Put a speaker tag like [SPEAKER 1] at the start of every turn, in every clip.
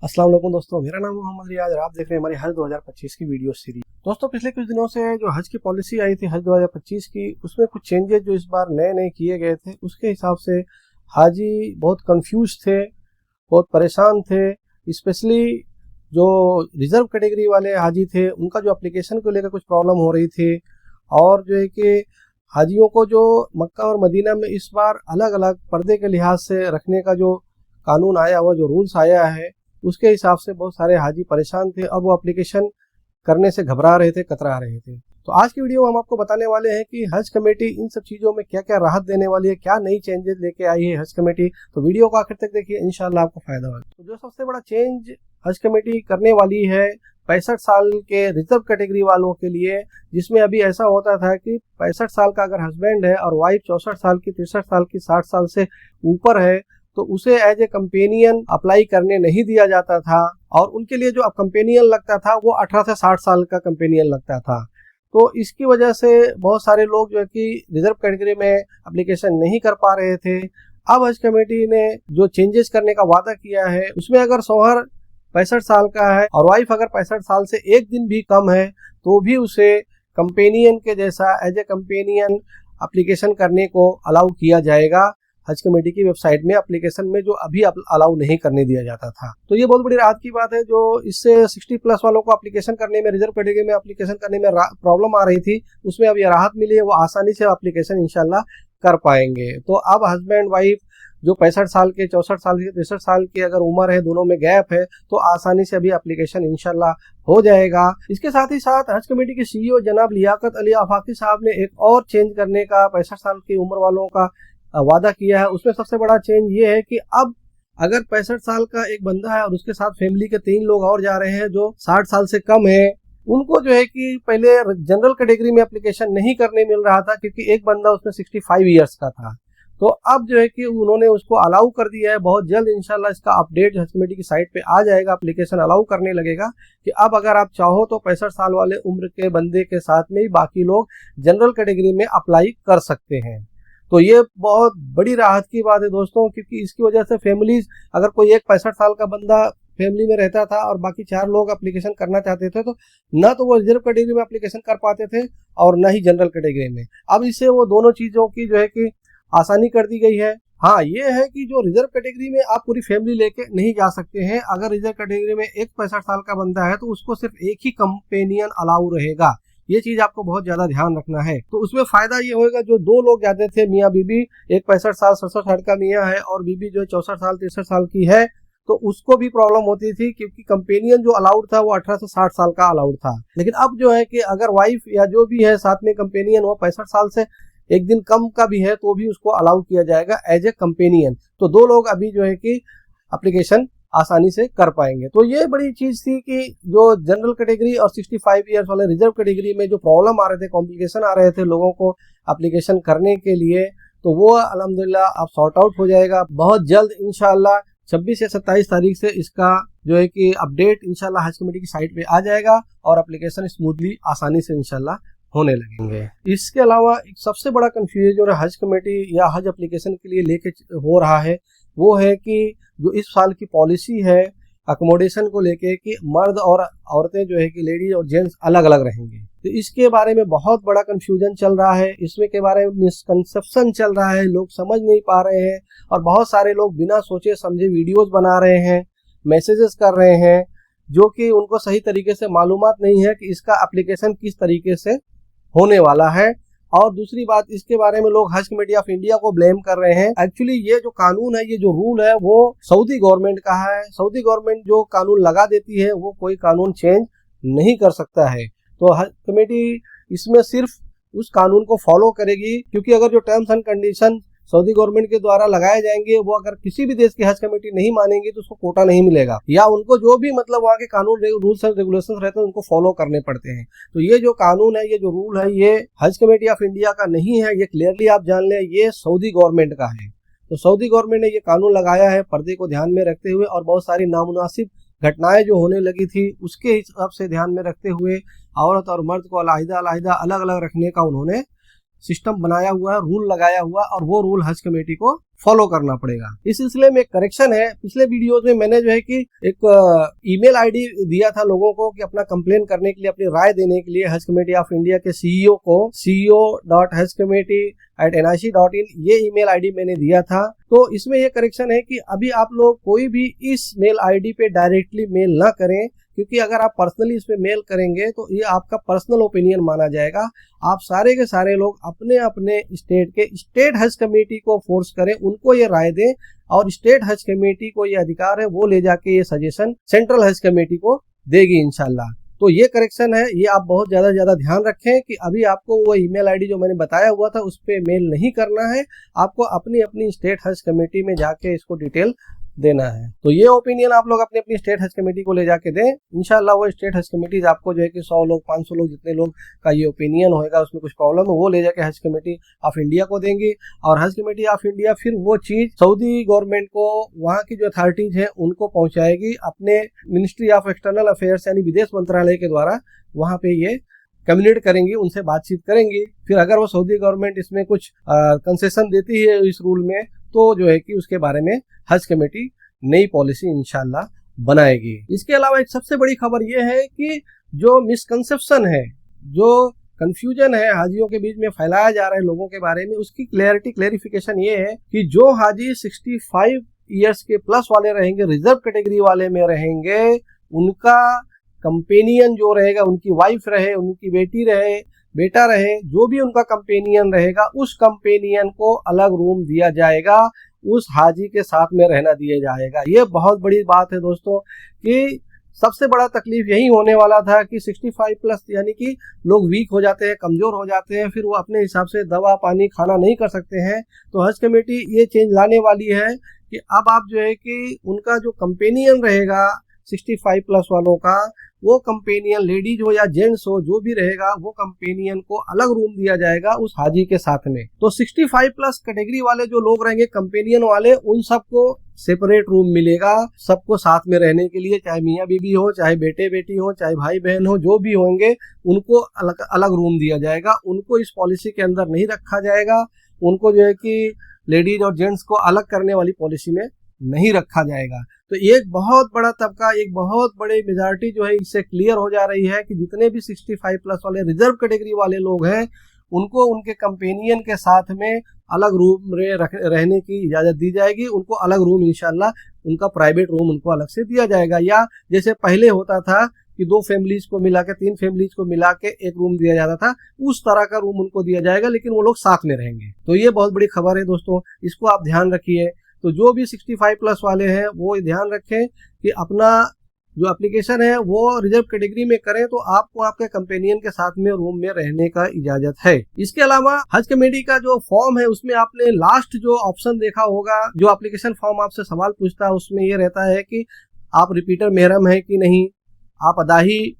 [SPEAKER 1] अस्सलाम वालेकुम दोस्तों, मेरा नाम मोहम्मद रियाज और आप देख रहे हैं हमारी हज 2025 की वीडियो सीरीज। दोस्तों, पिछले कुछ दिनों से जो हज की पॉलिसी आई थी हज 2025 की, उसमें कुछ चेंजेस जो इस बार नए नए किए गए थे, उसके हिसाब से हाजी बहुत कंफ्यूज थे, बहुत परेशान थे। स्पेशली जो रिजर्व कैटेगरी वाले हाजी थे, उनका जो एप्लीकेशन को लेकर कुछ प्रॉब्लम हो रही थी। और जो है कि हाजियों को जो मक्का और मदीना में इस बार अलग अलग पर्दे के लिहाज से रखने का जो कानून आया हुआ, जो रूल्स आया है, उसके हिसाब से बहुत सारे हाजी परेशान थे और वो एप्लीकेशन करने से घबरा रहे थे, कतरा रहे थे। तो आज की वीडियो में हम आपको बताने वाले हैं कि हज कमेटी इन सब चीज़ों में क्या क्या राहत देने वाली है, क्या नई चेंजेस लेके आई है हज कमेटी। तो वीडियो को आखिर तक देखिए, इंशाल्लाह आपको फायदा होगा। तो जो सबसे बड़ा चेंज हज कमेटी करने वाली है 65 साल के रिजर्व कैटेगरी वालों के लिए, जिसमें अभी ऐसा होता था कि 65 साल का अगर हस्बैंड है और वाइफ 64 साल की, 63 साल की, 60 साल से ऊपर है, तो उसे एज ए कंपेनियन अप्लाई करने नहीं दिया जाता था। और उनके लिए जो कंपेनियन लगता था वो 18 से 60 साल का कंपेनियन लगता था। तो इसकी वजह से बहुत सारे लोग जो है कि रिजर्व कैटेगरी में एप्लीकेशन नहीं कर पा रहे थे। अब हज कमेटी ने जो चेंजेस करने का वादा किया है, उसमें अगर शौहर 65 साल का है और वाइफ अगर 65 साल से एक दिन भी कम है, तो भी उसे कंपेनियन के जैसा एज ए कंपेनियन एप्लीकेशन करने को अलाउ किया जाएगा। हज कमेटी की वेबसाइट में एप्लीकेशन में जो अभी अलाउ नहीं करने दिया जाता था। तो ये बहुत बड़ी राहत की बात है। जो इससे 60 प्लस वालों को एप्लीकेशन करने में, रिजर्व कैटेगरी में एप्लीकेशन करने में प्रॉब्लम आ रही थी, उसमें अब ये राहत मिली है। वो आसानी से एप्लीकेशन इंशाल्लाह कर पाएंगे। तो अब हस्बैंड वाइफ जो 65 साल के, 64 साल के, 63 साल की अगर उम्र है, दोनों में गैप है, तो आसानी से अभी एप्लीकेशन इंशाल्लाह हो जाएगा। इसके साथ ही साथ हज कमेटी के सीईओ जनाब लियाकत अली आफाकी साहब ने एक और चेंज करने का 65 साल की उम्र वालों का वादा किया है। उसमें सबसे बड़ा चेंज ये है कि अब अगर 65 साल का एक बंदा है और उसके साथ फैमिली के 3 लोग और जा रहे हैं जो 60 साल से कम है, उनको जो है कि पहले जनरल कैटेगरी में एप्लीकेशन नहीं करने मिल रहा था, क्योंकि एक बंदा उसमें 65 ईयर्स का था। तो अब जो है कि उन्होंने उसको अलाउ कर दिया है। बहुत जल्द इंशाल्लाह इसका अपडेट हज कमेटी की साइट पे आ जाएगा, एप्लीकेशन अलाउ करने लगेगा कि अब अगर आप चाहो तो 65 साल वाले उम्र के बंदे के साथ में ही बाकी लोग जनरल कैटेगरी में अप्लाई कर सकते हैं। तो ये बहुत बड़ी राहत की बात है दोस्तों, क्योंकि इसकी वजह से फैमिलीज, अगर कोई एक 65 साल का बंदा फैमिली में रहता था और बाकी 4 लोग एप्लीकेशन करना चाहते थे, तो ना तो वो रिजर्व कैटेगरी में एप्लीकेशन कर पाते थे और ना ही जनरल कैटेगरी में। अब इससे वो दोनों चीज़ों की जो है कि आसानी कर दी गई है। हाँ, ये है कि जो रिजर्व कैटेगरी में आप पूरी फैमिली लेके नहीं जा सकते हैं। अगर रिजर्व कैटेगरी में एक 65 साल का बंदा है, तो उसको सिर्फ एक ही कंपेनियन अलाउ रहेगा। ये चीज आपको बहुत ज्यादा ध्यान रखना है। तो उसमें फायदा ये होगा, जो 2 लोग जाते थे, मियाँ बीबी, एक 65 साल 67 साल का मियाँ है और बीबी जो 64 साल 63 साल की है, तो उसको भी प्रॉब्लम होती थी, क्योंकि कंपेनियन जो अलाउड था वो 18 से 60 साल का अलाउड था। लेकिन अब जो है कि अगर वाइफ या जो भी है साथ में कंपेनियन, वो 65 साल से एक दिन कम का भी है, तो भी उसको अलाउ किया जाएगा एज ए कंपेनियन। तो 2 लोग अभी जो है कि एप्लीकेशन आसानी से कर पाएंगे। तो ये बड़ी चीज थी कि जो जनरल कैटेगरी और 65 ईयर्स वाले रिजर्व कैटेगरी में जो प्रॉब्लम आ रहे थे, कॉम्प्लिकेशन आ रहे थे लोगों को एप्लीकेशन करने के लिए, तो वो अल्हम्दुलिल्लाह अब सॉर्ट आउट हो जाएगा बहुत जल्द इंशाल्लाह। 26 या 27 तारीख से इसका जो है कि अपडेट इंशाल्लाह हज कमेटी की साइट पे आ जाएगा और एप्लीकेशन स्मूथली आसानी से इंशाल्लाह होने लगेंगे। इसके अलावा एक सबसे बड़ा कंफ्यूजन जो हज कमेटी या हज एप्लीकेशन के लिए लेके हो रहा है, वो है कि जो इस साल की पॉलिसी है अकोमोडेशन को लेके, कि मर्द और औरतें जो है कि लेडीज और जेंट्स अलग अलग रहेंगे। तो इसके बारे में बहुत बड़ा कंफ्यूजन चल रहा है। इसमें के बारे में मिसकंसेप्शन चल रहा है, लोग समझ नहीं पा रहे हैं और बहुत सारे लोग बिना सोचे समझे वीडियोस बना रहे हैं, मैसेजेस कर रहे हैं, जो कि उनको सही तरीके से मालूमात नहीं है कि इसका एप्लीकेशन किस तरीके से होने वाला है। और दूसरी बात, इसके बारे में लोग हज कमेटी ऑफ इंडिया को ब्लेम कर रहे हैं। एक्चुअली ये जो कानून है, ये जो रूल है, वो सऊदी गवर्नमेंट का है। सऊदी गवर्नमेंट जो कानून लगा देती है, वो कोई कानून चेंज नहीं कर सकता है। तो हज कमेटी इसमें सिर्फ उस कानून को फॉलो करेगी, क्योंकि अगर जो terms and condition Saudi government के द्वारा लगाए जाएंगे, वो अगर किसी भी देश की हज कमेटी नहीं मानेंगे, तो उसको कोटा नहीं मिलेगा, या उनको जो भी मतलब वहाँ के कानून, रूल्स एंड रेगुलेशंस रहते हैं, उनको फॉलो करने पड़ते हैं। तो ये जो कानून है, ये जो रूल है, ये हज कमेटी ऑफ इंडिया का नहीं है। ये क्लियरली आप जान लें, ये सऊदी गवर्नमेंट का है। तो सऊदी गवर्नमेंट ने ये कानून लगाया है पर्दे को ध्यान में रखते हुए, और बहुत सारी नामुनासिब घटनाएं जो होने लगी थी उसके हिसाब से ध्यान में रखते हुए औरत और मर्द को अलग अलग रखने का उन्होंने सिस्टम बनाया हुआ है, रूल लगाया हुआ, और वो रूल हज कमेटी को फॉलो करना पड़ेगा। इस सिलसिले में एक करेक्शन है। पिछले वीडियोस में मैंने जो है कि एक ईमेल आईडी दिया था लोगों को कि अपना कंप्लेन करने के लिए, अपनी राय देने के लिए हज कमेटी ऑफ इंडिया के सीईओ को ceo.hajcommittee@nic.in ये ईमेल आईडी मैंने दिया था। तो इसमें ये करेक्शन है कि अभी आप लोग कोई भी इस मेल आईडी पे डायरेक्टली मेल ना करें, क्योंकि अगर आप पर्सनली इसमें मेल करेंगे तो ये आपका पर्सनल ओपिनियन माना जाएगा। आप सारे के सारे लोग अपने अपने स्टेट के स्टेट हज कमेटी को फोर्स करें, उनको ये राय दें, और स्टेट हज कमेटी को ये अधिकार है वो ले जाके ये सजेशन सेंट्रल हज कमेटी को देगी इंशाल्लाह। तो ये करेक्शन है, ये आप बहुत ज्यादा ध्यान रखें कि अभी आपको वो ईमेल आईडी जो मैंने बताया हुआ था उस पर मेल नहीं करना है। आपको अपनी अपनी स्टेट हज कमेटी में जाके इसको डिटेल देना है। तो ये ओपिनियन आप लोग अपनी अपनी स्टेट हज कमेटी को ले जाके दें। इंशाल्लाह वो स्टेट हज कमेटीज आपको जो है कि 100 लोग 500 लोग जितने लोग का ये ओपिनियन होगा उसमें कुछ प्रॉब्लम है वो ले जाके हज कमेटी ऑफ इंडिया को देंगी, और हज कमेटी ऑफ इंडिया फिर वो चीज सऊदी गवर्नमेंट को, वहाँ की जो अथॉरिटीज है उनको पहुंचाएगी अपने मिनिस्ट्री ऑफ एक्सटर्नल अफेयर्स यानी विदेश मंत्रालय के द्वारा। वहाँ पे ये कम्युनिकेट करेंगी, उनसे बातचीत करेंगी। फिर अगर वो सऊदी गवर्नमेंट इसमें कुछ कंसेशन देती है इस रूल में, तो जो है कि उसके बारे में हज कमेटी नई पॉलिसी इंशाल्लाह बनाएगी। इसके अलावा एक सबसे बड़ी खबर यह है कि जो मिसकंसेप्शन है, जो कंफ्यूजन है हाजियों के बीच में फैलाया जा रहा है लोगों के बारे में, उसकी क्लेरिफिकेशन ये है कि जो हाजी 65 ईयर्स के प्लस वाले रहेंगे, रिजर्व कैटेगरी वाले में रहेंगे, उनका कंपेनियन जो रहेगा, उनकी वाइफ रहे, उनकी बेटी रहे, बेटा रहे, जो भी उनका कंपेनियन रहेगा, उस कंपेनियन को अलग रूम दिया जाएगा, उस हाजी के साथ में रहना दिया जाएगा। ये बहुत बड़ी बात है दोस्तों, कि सबसे बड़ा तकलीफ यही होने वाला था कि 65 प्लस यानी कि लोग वीक हो जाते हैं, कमजोर हो जाते हैं, फिर वो अपने हिसाब से दवा पानी खाना नहीं कर सकते हैं। तो हज कमेटी ये चेंज लाने वाली है कि अब आप जो है कि उनका जो कंपेनियन रहेगा 65 प्लस वालों का, वो कंपेनियन लेडीज हो या जेंट्स हो, जो भी रहेगा वो कंपेनियन को अलग रूम दिया जाएगा उस हाजी के साथ में। तो 65 प्लस कैटेगरी वाले जो लोग रहेंगे कंपेनियन वाले, उन सबको सेपरेट रूम मिलेगा, सबको साथ में रहने के लिए, चाहे मियाँ बीबी हो, चाहे बेटे बेटी हो, चाहे भाई बहन हो, जो भी होंगे उनको अलग अलग रूम दिया जाएगा। उनको इस पॉलिसी के अंदर नहीं रखा जाएगा, उनको जो है कि लेडीज और जेंट्स को अलग करने वाली पॉलिसी में नहीं रखा जाएगा। तो एक बहुत बड़ा तबका, एक बहुत बड़े मेजॉरिटी जो है इससे क्लियर हो जा रही है कि जितने भी 65 प्लस वाले रिजर्व कैटेगरी वाले लोग हैं, उनको उनके कंपेनियन के साथ में अलग रूम रहने की इजाजत दी जाएगी। उनको अलग रूम इंशाल्लाह, उनका प्राइवेट रूम उनको अलग से दिया जाएगा। या जैसे पहले होता था कि 2 फैमिलीज को मिला के, 3 फैमिलीज को मिला के एक रूम दिया जाता था, उस तरह का रूम उनको दिया जाएगा, लेकिन वो लोग साथ में रहेंगे। तो ये बहुत बड़ी खबर है दोस्तों, इसको आप ध्यान रखिए। तो जो भी 65 प्लस वाले हैं वो ध्यान रखें कि अपना जो एप्लीकेशन है वो रिजर्व कैटेगरी में करें, तो आपको आपके कंपेनियन के साथ में रूम में रहने का इजाजत है। इसके अलावा हज कमेटी का जो फॉर्म है उसमें आपने लास्ट जो ऑप्शन देखा होगा, जो एप्लीकेशन फॉर्म आपसे सवाल पूछता है, उसमें ये रहता है कि आप रिपीटर मेहरम है कि नहीं, आप अदाही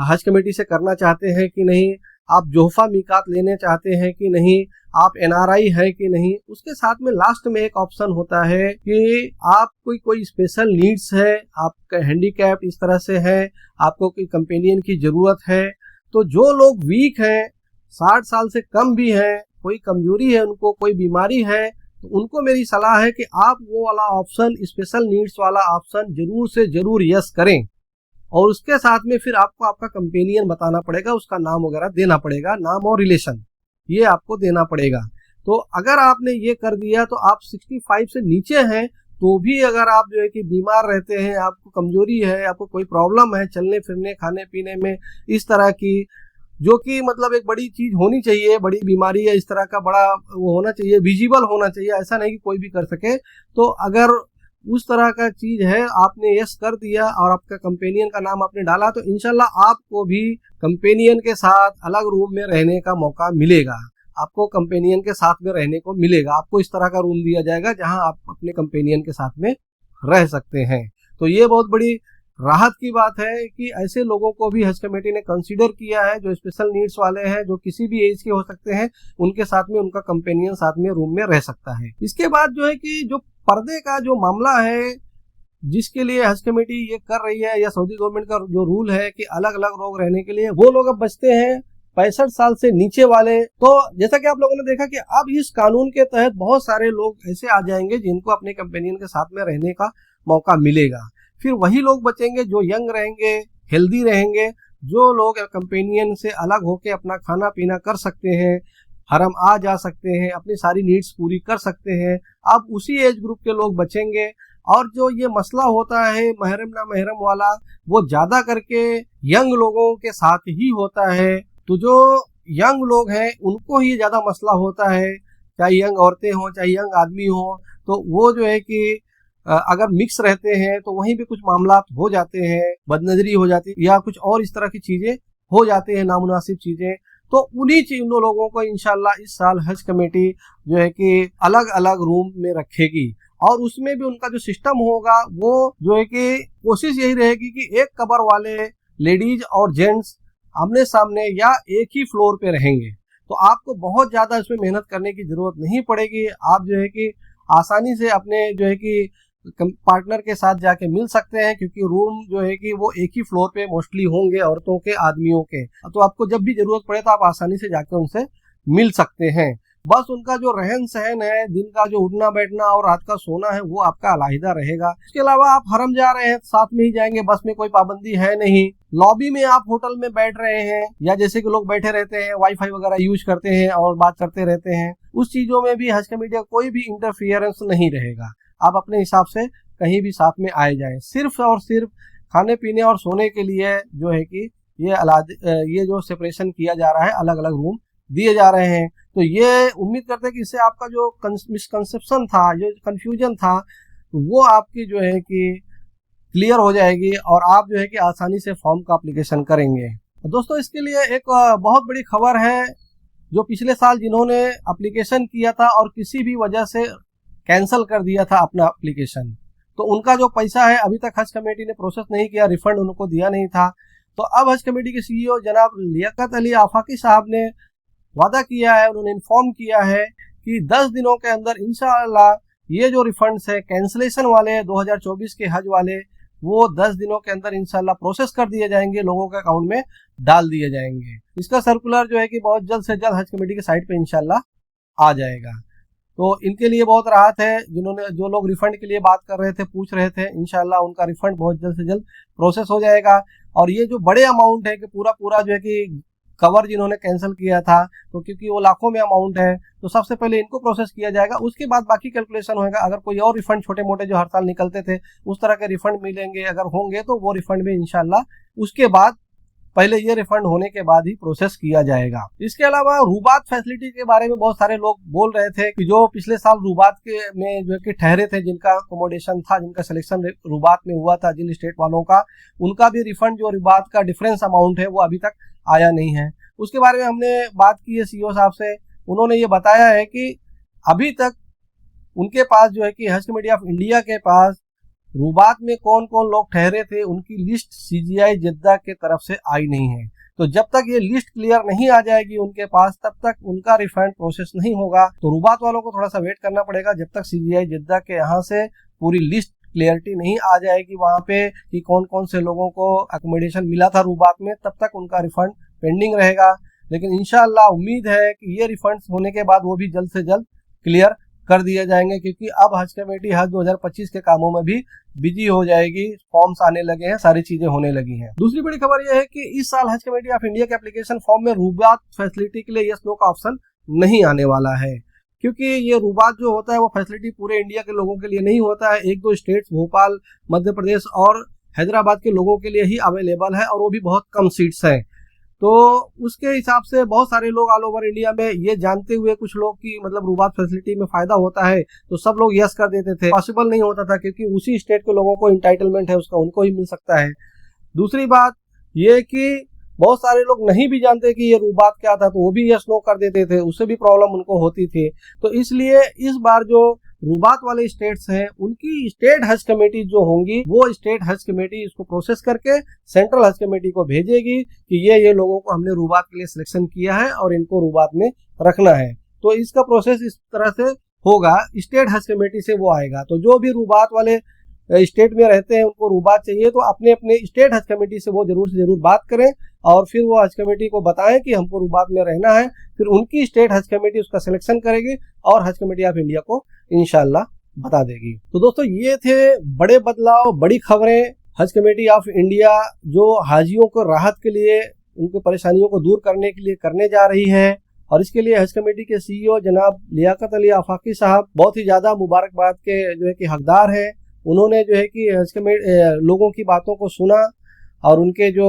[SPEAKER 1] हज कमेटी से करना चाहते हैं कि नहीं, आप जोहफा मीकात लेने चाहते हैं कि नहीं, आप एनआरआई है कि नहीं। उसके साथ में लास्ट में एक ऑप्शन होता है कि आप कोई स्पेशल नीड्स है, आपका हैंडीकैप इस तरह से है, आपको कोई कंपेनियन की जरूरत है। तो जो लोग वीक हैं, 60 साल से कम भी हैं, कोई कमजोरी है उनको, कोई बीमारी है, तो उनको मेरी सलाह है कि आप वो वाला ऑप्शन, स्पेशल नीड्स वाला ऑप्शन जरूर से जरूर यस करें। और उसके साथ में फिर आपको आपका कंपेनियन बताना पड़ेगा, उसका नाम वगैरह देना पड़ेगा, नाम और रिलेशन ये आपको देना पड़ेगा। तो अगर आपने ये कर दिया तो आप 65 से नीचे हैं तो भी अगर आप जो है कि बीमार रहते हैं, आपको कमजोरी है, आपको कोई प्रॉब्लम है चलने फिरने खाने पीने में इस तरह की, जो कि मतलब एक बड़ी चीज होनी चाहिए, बड़ी बीमारी है, इस तरह का बड़ा वो होना चाहिए, विजिबल होना चाहिए, ऐसा नहीं कि कोई भी कर सके। तो अगर उस तरह का चीज है, आपने यस कर दिया और आपका कंपेनियन का नाम आपने डाला, तो इंशाल्लाह आपको भी कंपेनियन के साथ अलग रूम में रहने का मौका मिलेगा, आपको कंपेनियन के साथ में रहने को मिलेगा। आपको इस तरह का रूम दिया जाएगा जहां आप अपने कंपेनियन के साथ में रह सकते हैं। तो ये बहुत बड़ी राहत की बात है कि ऐसे लोगों को भी हज कमेटी ने कंसीडर किया है, जो स्पेशल नीड्स वाले हैं, जो किसी भी एज के हो सकते हैं, उनके साथ में उनका कंपेनियन साथ में रूम में रह सकता है। इसके बाद जो है कि जो पर्दे का जो मामला है, जिसके लिए हज कमेटी ये कर रही है, या सऊदी गवर्नमेंट का जो रूल है कि अलग अलग लोग रहने के लिए, वो लोग अब बचते हैं 65 साल से नीचे वाले। तो जैसा कि आप लोगों ने देखा कि अब इस कानून के तहत बहुत सारे लोग ऐसे आ जाएंगे जिनको अपने कंपेनियन के साथ में रहने का मौका मिलेगा। फिर वही लोग बचेंगे जो यंग रहेंगे, हेल्दी रहेंगे, जो लोग कंपेनियन से अलग होकर अपना खाना पीना कर सकते हैं, हरम आ जा सकते हैं, अपनी सारी नीड्स पूरी कर सकते हैं। अब उसी एज ग्रुप के लोग बचेंगे। और जो ये मसला होता है महरम ना महरम वाला, वो ज्यादा करके यंग लोगों के साथ ही होता है। तो जो यंग लोग हैं उनको ही ज्यादा मसला होता है, चाहे यंग औरतें हों चाहे यंग आदमी हो। तो वो जो है कि अगर मिक्स रहते हैं तो वहीं पे कुछ मामला हो जाते हैं, बदनजरी हो जाती है या कुछ और इस तरह की चीजें हो जाते हैं, नामुनासिब चीजें। तो उन्हीं लोगों को इंशाल्लाह इस साल हज कमेटी जो है कि अलग अलग रूम में रखेगी। और उसमें भी उनका जो सिस्टम होगा वो जो है कि कोशिश यही रहेगी कि एक कबर वाले लेडीज और जेंट्स आमने सामने या एक ही फ्लोर पे रहेंगे। तो आपको बहुत ज्यादा इसमें मेहनत करने की जरूरत नहीं पड़ेगी। आप जो है कि आसानी से अपने जो है कि पार्टनर के साथ जाके मिल सकते हैं, क्योंकि रूम जो है कि वो एक ही फ्लोर पे मोस्टली होंगे, औरतों के आदमियों के। तो आपको जब भी जरूरत पड़े तो आप आसानी से जाके उनसे मिल सकते हैं। बस उनका जो रहन सहन है, दिन का जो उठना बैठना और रात का सोना है, वो आपका अलहदा रहेगा। इसके अलावा आप हरम जा रहे हैं साथ में ही जाएंगे, बस में कोई पाबंदी है नहीं। लॉबी में आप होटल में बैठ रहे हैं या जैसे कि लोग बैठे रहते हैं, वाईफाई वगैरह यूज करते हैं और बात करते रहते हैं, उस चीजों में भी हज कमेटी का कोई भी इंटरफियरेंस नहीं रहेगा। आप अपने हिसाब से कहीं भी साथ में आए जाएं। सिर्फ और सिर्फ खाने पीने और सोने के लिए जो है कि ये जो सेपरेशन किया जा रहा है, अलग अलग रूम दिए जा रहे हैं। तो ये उम्मीद करते हैं कि इससे आपका जो मिसकंसेप्शन था, जो कंफ्यूजन था, वो आपकी जो है कि क्लियर हो जाएगी और आप जो है कि आसानी से फॉर्म का एप्लीकेशन करेंगे। दोस्तों, इसके लिए एक बहुत बड़ी खबर है। जो पिछले साल जिन्होंने एप्लीकेशन किया था और किसी भी वजह से कैंसिल कर दिया था अपना एप्लीकेशन, तो उनका जो पैसा है अभी तक हज कमेटी ने प्रोसेस नहीं किया, रिफंड उनको दिया नहीं था। तो अब हज कमेटी के सीईओ जनाब लियाकत अली आफाकी साहब ने वादा किया है, उन्होंने इन्फॉर्म किया है कि 10 दिनों के अंदर इंशाअल्लाह ये जो रिफंड्स है कैंसिलेशन वाले 2024 के हज वाले, वो 10 दिनों के अंदर इंशाअल्लाह प्रोसेस कर दिए जाएंगे, लोगों के अकाउंट में डाल दिए जाएंगे। इसका सर्कुलर जो है कि बहुत जल्द से जल्द हज कमेटी के साइट पे इंशाअल्लाह आ जाएगा। तो इनके लिए बहुत राहत है। जो लोग रिफंड के लिए बात कर रहे थे, पूछ रहे थे, इंशाअल्लाह उनका रिफंड बहुत जल्द से जल्द प्रोसेस हो जाएगा। और ये जो बड़े अमाउंट है कि पूरा जो है कि कवर जिन्होंने कैंसिल किया था, तो क्योंकि वो लाखों में अमाउंट है, तो सबसे पहले इनको प्रोसेस किया जाएगा, उसके बाद बाकी कैलकुलेशन होगा। अगर कोई और रिफंड छोटे मोटे जो हर साल निकलते थे उस तरह के रिफंड मिलेंगे, अगर होंगे तो वो रिफंड भी इंशाल्लाह उसके बाद, पहले ये रिफंड होने के बाद ही प्रोसेस किया जाएगा। इसके अलावा रूबात फैसिलिटी के बारे में बहुत सारे लोग बोल रहे थे कि जो पिछले साल रूबात के में जो कि ठहरे थे, जिनका अकोमोडेशन था, जिनका सिलेक्शन रूबात में हुआ था, जिन स्टेट वालों का, उनका भी रिफंड जो रूबात का डिफरेंस अमाउंट है वो अभी तक आया नहीं है। उसके बारे में हमने बात की है सीईओ साहब से। उन्होंने ये बताया है कि अभी तक उनके पास जो है कि हज कमेटी ऑफ इंडिया के पास रूबात में कौन कौन लोग ठहरे थे, उनकी लिस्ट सीजीआई जिद्दा के तरफ से आई नहीं है। तो जब तक ये लिस्ट क्लियर नहीं आ जाएगी उनके पास, तब तक उनका रिफंड प्रोसेस नहीं होगा। तो रूबात वालों को थोड़ा सा वेट करना पड़ेगा जब तक सीजीआई जिद्दा के यहाँ से पूरी लिस्ट क्लियरिटी नहीं आ जाएगी वहां पे कि कौन कौन से लोगों को अकोमोडेशन मिला था रूबात में, तब तक उनका रिफंड पेंडिंग रहेगा। लेकिन इंशाअल्लाह उम्मीद है कि ये रिफंड्स होने के बाद वो भी जल्द से जल्द क्लियर कर दिए जाएंगे, क्योंकि अब हज कमेटी हज 2025 के कामों में भी बिजी हो जाएगी। फॉर्म्स आने लगे हैं, सारी चीजें होने लगी हैं। दूसरी बड़ी खबर यह है कि इस साल हज कमेटी ऑफ इंडिया के एप्लीकेशन फॉर्म में रूबात फैसिलिटी के लिए यस नो का ऑप्शन नहीं आने वाला है, क्योंकि ये रूबात जो होता है वो फैसिलिटी पूरे इंडिया के लोगों के लिए नहीं होता है। 1-2 स्टेट्स भोपाल, मध्य प्रदेश और हैदराबाद के लोगों के लिए ही अवेलेबल है, और वो भी बहुत कम सीट्स हैं। तो उसके हिसाब से बहुत सारे लोग ऑल ओवर इंडिया में, ये जानते हुए कुछ लोग की मतलब रूबात फैसिलिटी में फायदा होता है, तो सब लोग यस कर देते थे। पॉसिबल नहीं होता था क्योंकि उसी स्टेट के लोगों को इंटाइटलमेंट है उसका, उनको ही मिल सकता है। दूसरी बात ये कि बहुत सारे लोग नहीं भी जानते कि ये रूबात क्या था, तो वो भी यस नो कर देते थे, उससे भी प्रॉब्लम उनको होती थी। तो इसलिए इस बार जो रूबात वाले स्टेट्स हैं, उनकी स्टेट हज कमेटी जो होंगी, वो स्टेट हज कमेटी इसको प्रोसेस करके सेंट्रल हज कमेटी को भेजेगी कि ये लोगों को हमने रूबात के लिए सिलेक्शन किया है और इनको रूबात में रखना है। तो इसका प्रोसेस इस तरह से होगा, स्टेट हज कमेटी से वो आएगा। तो जो भी रूबात वाले स्टेट में रहते हैं उनको रूबात चाहिए, तो अपने अपने स्टेट हज कमेटी से वो जरूर से जरूर बात करें और फिर वो हज कमेटी को बताएं कि हमको रूबात में रहना है। फिर उनकी स्टेट हज कमेटी उसका सिलेक्शन करेगी और हज कमेटी ऑफ इंडिया को इंशाल्लाह बता देगी। तो दोस्तों ये थे बड़े बदलाव, बड़ी खबरें हज कमेटी ऑफ इंडिया जो हाजियों को राहत के लिए, उनकी परेशानियों को दूर करने के लिए करने जा रही है। और इसके लिए हज कमेटी के सीईओ जनाब लियाकत अली आफाकी साहब बहुत ही ज़्यादा मुबारकबाद के जो है कि हकदार हैं। उन्होंने जो है कि हज कमेटी लोगों की बातों को सुना और उनके जो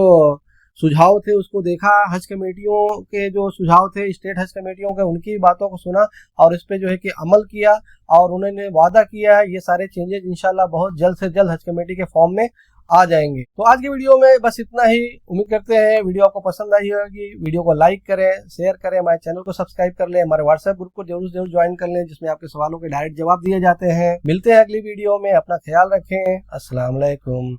[SPEAKER 1] सुझाव थे उसको देखा, हज कमेटियों के जो सुझाव थे स्टेट हज कमेटियों के, उनकी बातों को सुना और इस पे जो है कि अमल किया और उन्होंने वादा किया है ये सारे चेंजेस इंशाल्लाह बहुत जल्द से जल्द हज कमेटी के फॉर्म में आ जाएंगे। तो आज की वीडियो में बस इतना ही। उम्मीद करते हैं वीडियो आपको पसंद आई होगी। वीडियो को लाइक करें, शेयर करें, हमारे चैनल को सब्सक्राइब कर लें, हमारे व्हाट्सएप ग्रुप को जरूर जरूर ज्वाइन कर लें जिसमें आपके सवालों के डायरेक्ट जवाब दिए जाते हैं। मिलते हैं अगली वीडियो में, अपना ख्याल रखें। अस्सलाम वालेकुम।